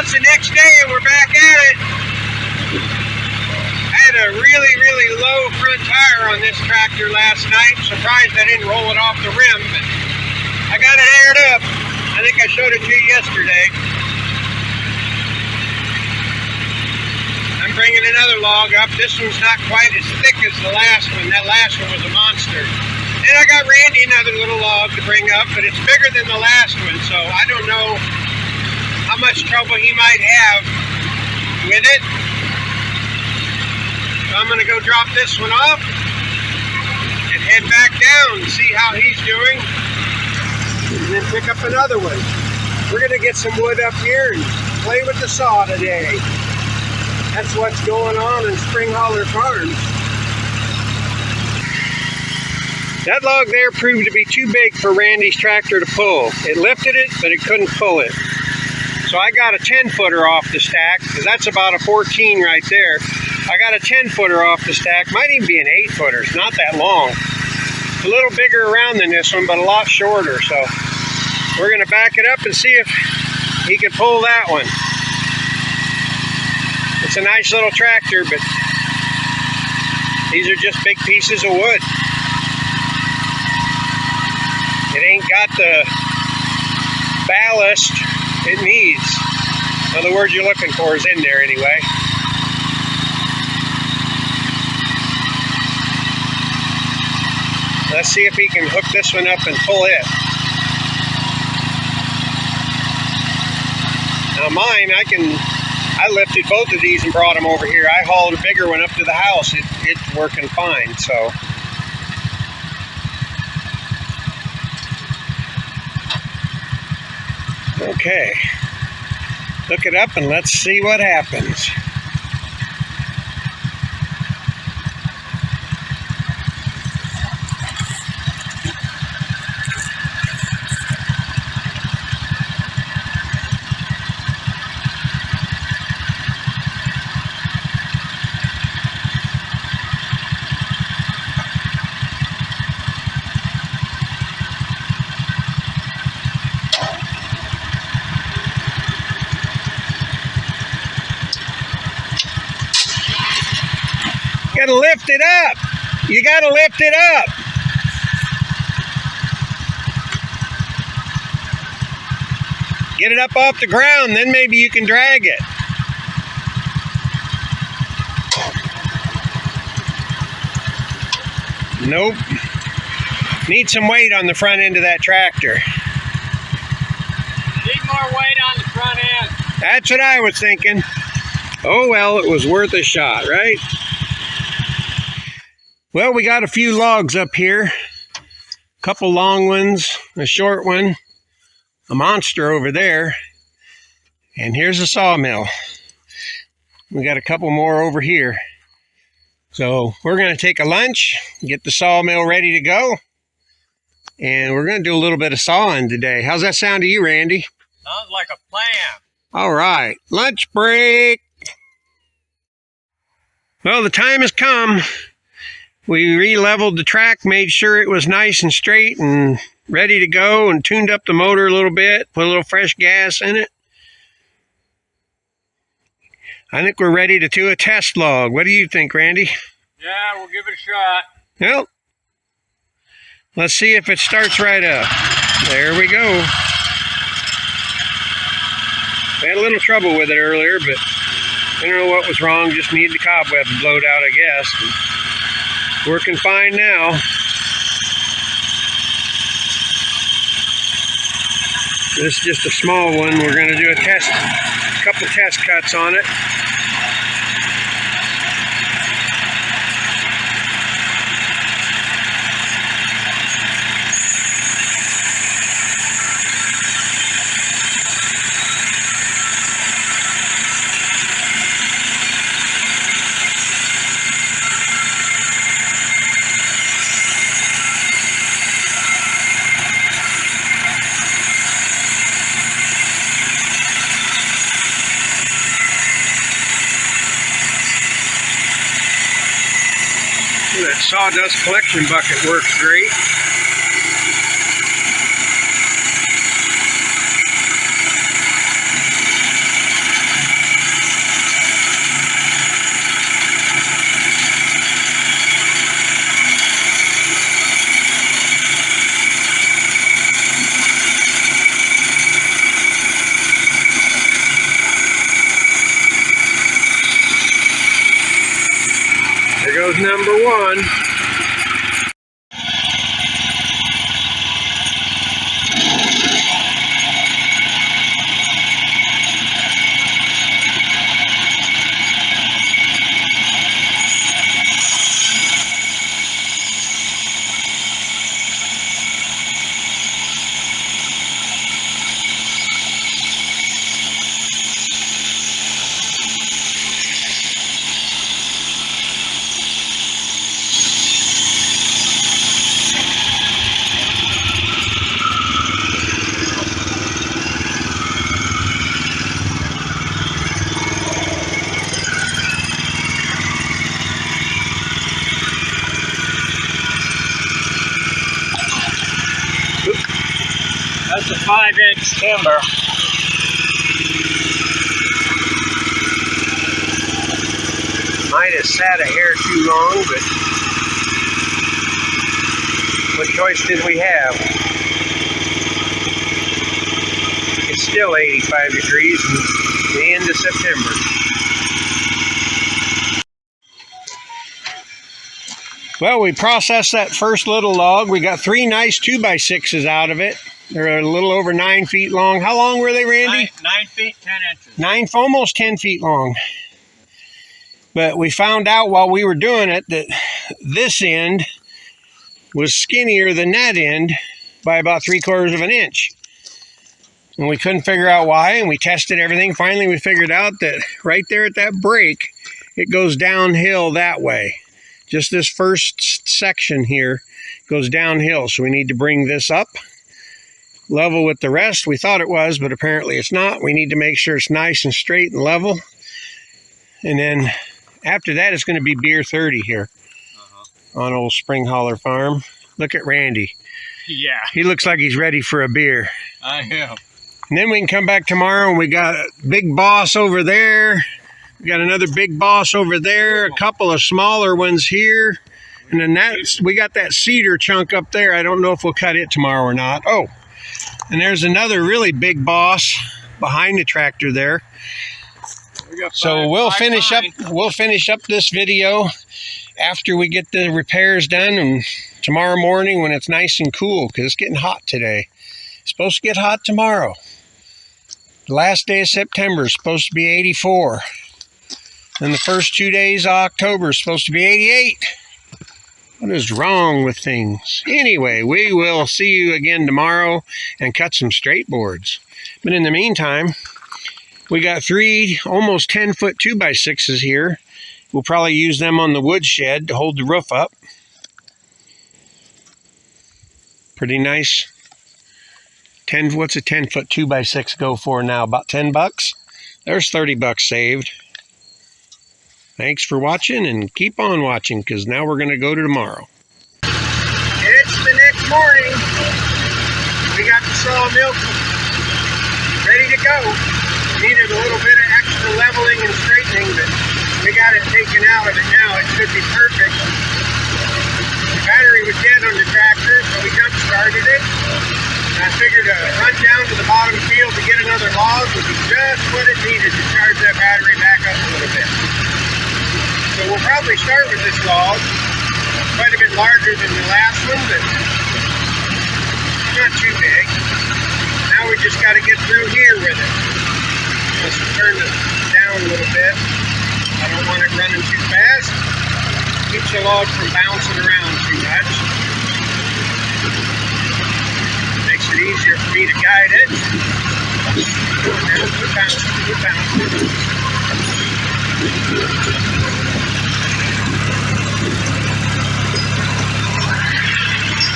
it's the next day and we're back at it. I had a really low front tire on this tractor last night. Surprised I didn't roll it off the rim, but I got it aired up. I think I showed it to you yesterday. I'm bringing another log up. This one's not quite as thick as the last one. That last one was a monster. And I got Randy another little log to bring up, but it's bigger than the last one, so I don't know how much trouble he might have with it. So I'm going to go drop this one off and head back down and see how he's doing. And then pick up another one. We're going to get some wood up here and play with the saw today. That's what's going on in Spring Holler Farms. That log there proved to be too big for Randy's tractor to pull. It lifted it, but it couldn't pull it. So I got a 10-footer off the stack, because that's about a 14 right there. I got a 10-footer off the stack. Might even be an 8-footer. It's not that long. It's a little bigger around than this one, but a lot shorter. So we're going to back it up and see if he can pull that one. It's a nice little tractor, but these are just big pieces of wood. It ain't got the ballast it needs. Well, the word you're looking for is in there anyway. Let's see if he can hook this one up and pull it. Now mine, I lifted both of these and brought them over here. I hauled a bigger one up to the house. It's working fine, so. Okay, hook it up and let's see what happens. You gotta lift it up. You gotta lift it up. Get it up off the ground, then maybe you can drag it. Nope. Need some weight on the front end of that tractor. Need more weight on the front end. That's what I was thinking. Oh well, it was worth a shot, right? Well, we got a few logs up here. A couple long ones, a short one, a monster over there, and here's a sawmill. We got a couple more over here. So we're going to take a lunch, get the sawmill ready to go, and we're going to do a little bit of sawing today. How's that sound to you, Randy? Sounds like a plan. All right, lunch break. Well, the time has come. We re-leveled the track, made sure it was nice and straight and ready to go, and tuned up the motor a little bit, put a little fresh gas in it. I think we're ready to do a test log. What do you think, Randy? Yeah, we'll give it a shot. Well, let's see if it starts right up. There we go. We had a little trouble with it earlier, but I don't know what was wrong. Just needed the cobwebs blowed out, I guess. Working fine now. This is just a small one. We're going to do a couple test cuts on it. That sawdust collection bucket works great. goes number one. That's a 5-inch timber. Might have sat a hair too long, but what choice did we have? It's still 85 degrees in the end of September. Well, we processed that first little log. We got 3 nice 2x6s out of it. They're a little over 9 feet long. How long were they, Randy? 9 feet, 10 inches. Almost 10 feet long. But we found out while we were doing it that this end was skinnier than that end by about 3/4 of an inch. And we couldn't figure out why, and we tested everything. Finally, we figured out that right there at that break, it goes downhill that way. Just this first section here goes downhill, so we need to bring this up, level with the rest. We thought it was, but apparently it's not. We need to make sure it's nice and straight and level. And then after that, it's going to be beer 30 here on old Spring Holler Farm. Look at Randy. Yeah, He looks like he's ready for a beer. I am. And then we can come back tomorrow and we got a big boss over there. We got another big boss over there, a couple of smaller ones here. And then we got that cedar chunk up there. I don't know if we'll cut it tomorrow or not. Oh, and there's another really big boss behind the tractor there. So we'll finish up this video after we get the repairs done, and tomorrow morning when it's nice and cool, because it's getting hot today. It's supposed to get hot tomorrow. The last day of September is supposed to be 84. And the first 2 days of October is supposed to be 88. What is wrong with things? Anyway, we will see you again tomorrow and cut some straight boards. But in the meantime, we got 3 almost 10-foot 2x6s here. We'll probably use them on the woodshed to hold the roof up. Pretty nice. What's a 10-foot 2x6 go for now? About 10 bucks? There's 30 bucks saved. Thanks for watching, and keep on watching, because now we're going to go to tomorrow. It's the next morning. We got the sawmill ready to go. Needed a little bit of extra leveling and straightening, but we got it taken out of it now. It should be perfect. The battery was dead on the tractor, so we jump started it. And I figured a run down to the bottom field to get another log would be just what it needed to charge that battery back up a little bit. So we'll probably start with this log, quite a bit larger than the last one, but not too big. Now we just got to get through here with it. Let's turn it down a little bit. I don't want it running too fast. Keeps the log from bouncing around too much. Makes it easier for me to guide it. We're bouncing.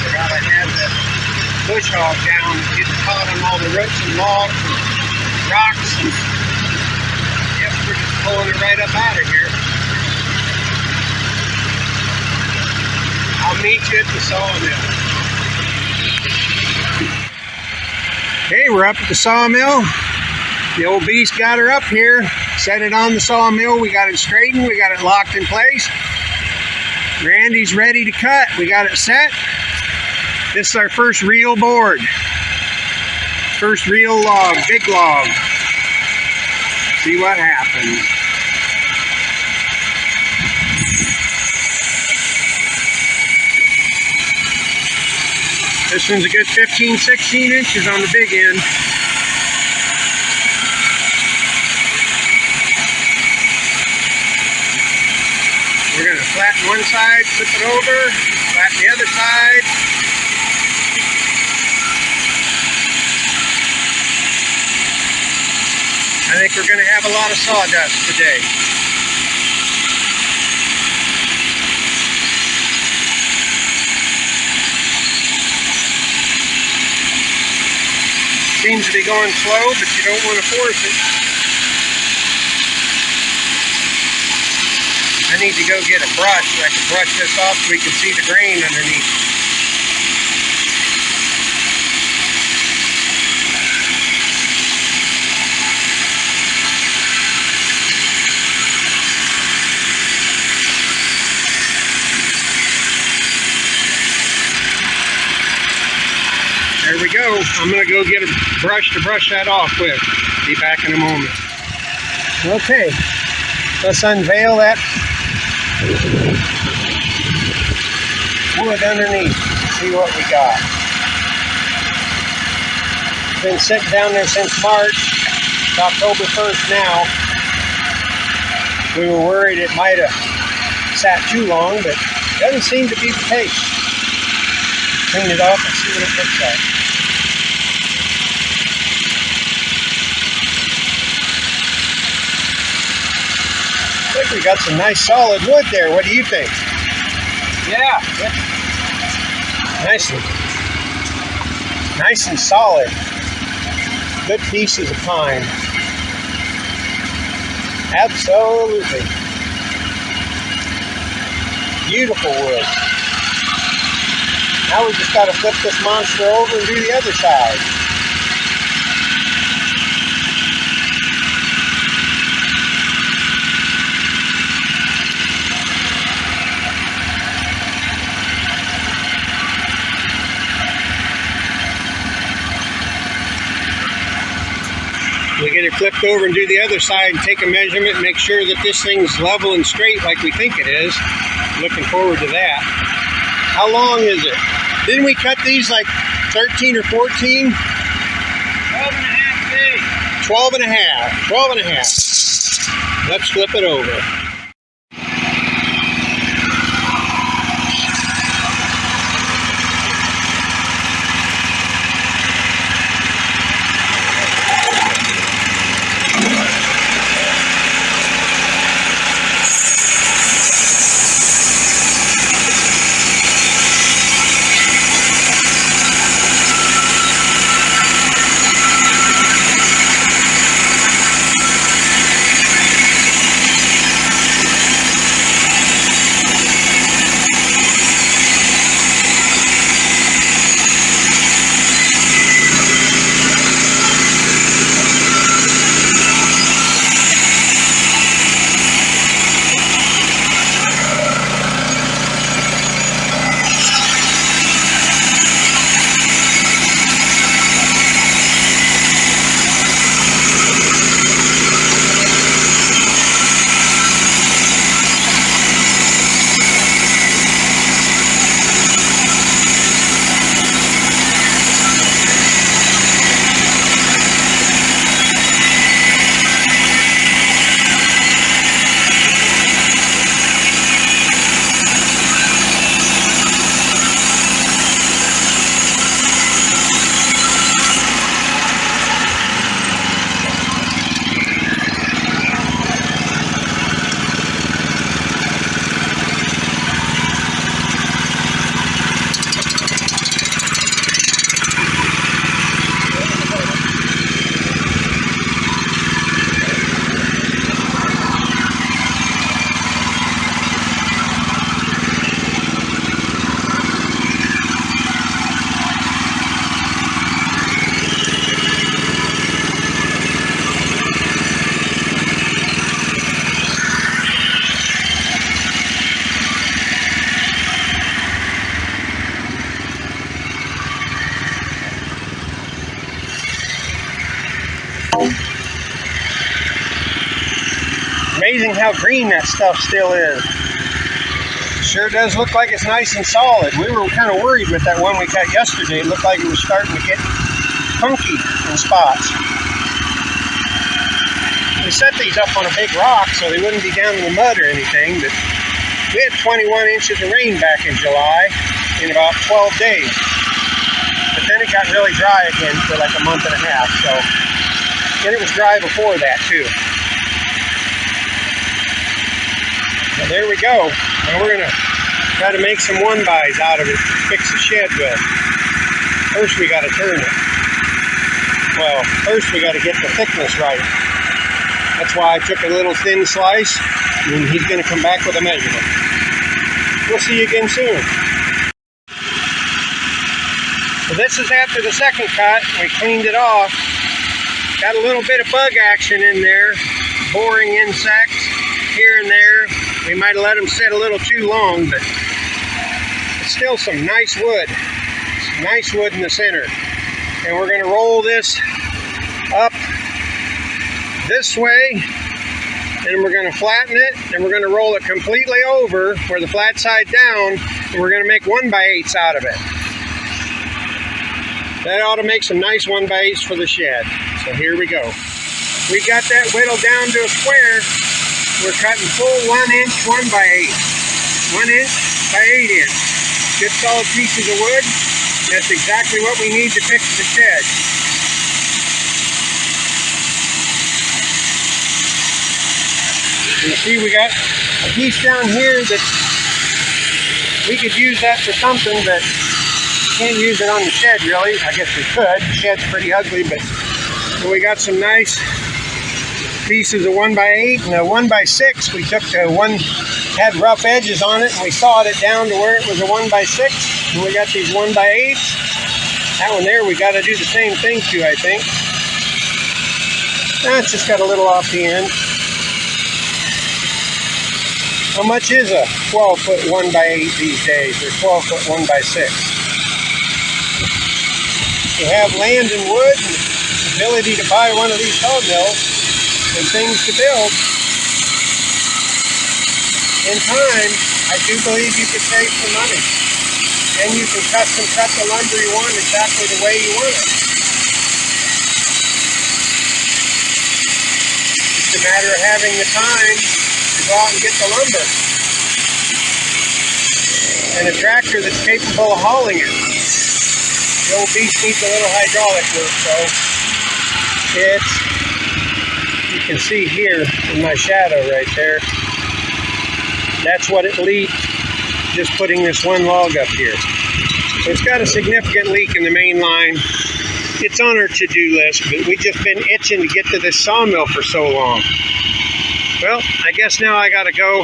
Forgot I had the bush hog down, getting caught on all the roots and logs and rocks, and yep, we're just pulling it right up out of here. I'll meet you at the sawmill. Okay, we're up at the sawmill. The old beast got her up here, set it on the sawmill. We got it straightened, we got it locked in place. Randy's ready to cut. We got it set. This is our first real board. First real log, big log. See what happens. This one's a good 15, 16 inches on the big end. We're going to flatten one side, flip it over, flatten the other side. I think we're going to have a lot of sawdust today. Seems to be going slow, but you don't want to force it. I need to go get a brush so I can brush this off so we can see the grain underneath. There we go. I'm going to go get a brush to brush that off with. Be back in a moment. Okay, let's unveil that wood underneath. See what we got. Been sitting down there since March. It's October 1st now. We were worried it might have sat too long, but it doesn't seem to be the case. Clean it off and see what it looks like. I think we got some nice solid wood there. What do you think? Yeah. Nice and solid. Good pieces of pine. Absolutely. Beautiful wood. Now we just got to flip this monster over and do the other side. We get it flipped over and do the other side and take a measurement and make sure that this thing's level and straight like we think it is. Looking forward to that. How long is it? Didn't we cut these like 13 or 14? 12 and a half feet. 12 and a half. 12 and a half. Let's flip it over. Amazing how green that stuff still is. Sure does look like it's nice and solid. We were kind of worried with that one we cut yesterday. It looked like it was starting to get funky in spots. We set these up on a big rock so they wouldn't be down in the mud or anything, but we had 21 inches of rain back in July in about 12 days. But then it got really dry again for like a month and a half, so, and it was dry before that too. So there we go. Now we're gonna try to make some 1-bys out of it to fix the shed with. First we gotta turn it. Well, first we gotta get the thickness right. That's why I took a little thin slice, and he's gonna come back with a measurement. We'll see you again soon. So this is after the second cut. We cleaned it off. Got a little bit of bug action in there, boring insects here and there. We might have let them sit a little too long, but it's still some nice wood. Some nice wood in the center. And we're going to roll this up this way, and we're going to flatten it, and we're going to roll it completely over where the flat side down, and we're going to make 1-by-8s out of it. That ought to make some nice 1-by-8s for the shed. So here we go. We got that whittled down to a square. We're cutting full 1-inch 1-by-8. 1 inch by 8 inch. Good solid pieces of wood. That's exactly what we need to fix the shed. You see we got a piece down here that we could use that for something, but can't use it on the shed really. I guess we could. The shed's pretty ugly, but we got some nice pieces of 1-by-8 and a 1-by-6. We took the one had rough edges on it and we sawed it down to where it was a 1-by-6, and we got these 1-by-8s. That one there we got to do the same thing to, I think. That's just got a little off the end. How much is a 12-foot 1-by-8 these days, or 12-foot 1-by-6? To have land and wood and the ability to buy one of these sawmills and things to build, in time, I do believe you could save some money. And you can custom cut the lumber you want exactly the way you want it. It's a matter of having the time to go out and get the lumber. And a tractor that's capable of hauling it. The old beast needs a little hydraulic work, so it's, you can see here in my shadow right there, that's what it leaked just putting this one log up here. So it's got a significant leak in the main line. It's on our to-do list, but we've just been itching to get to this sawmill for so long. Well, I guess now I gotta go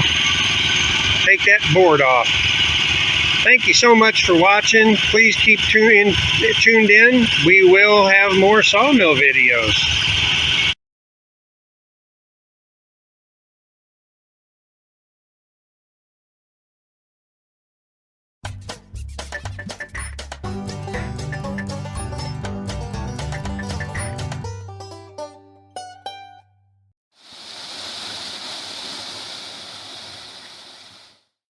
take that board off. Thank you so much for watching. Please keep tuned in. We will have more sawmill videos.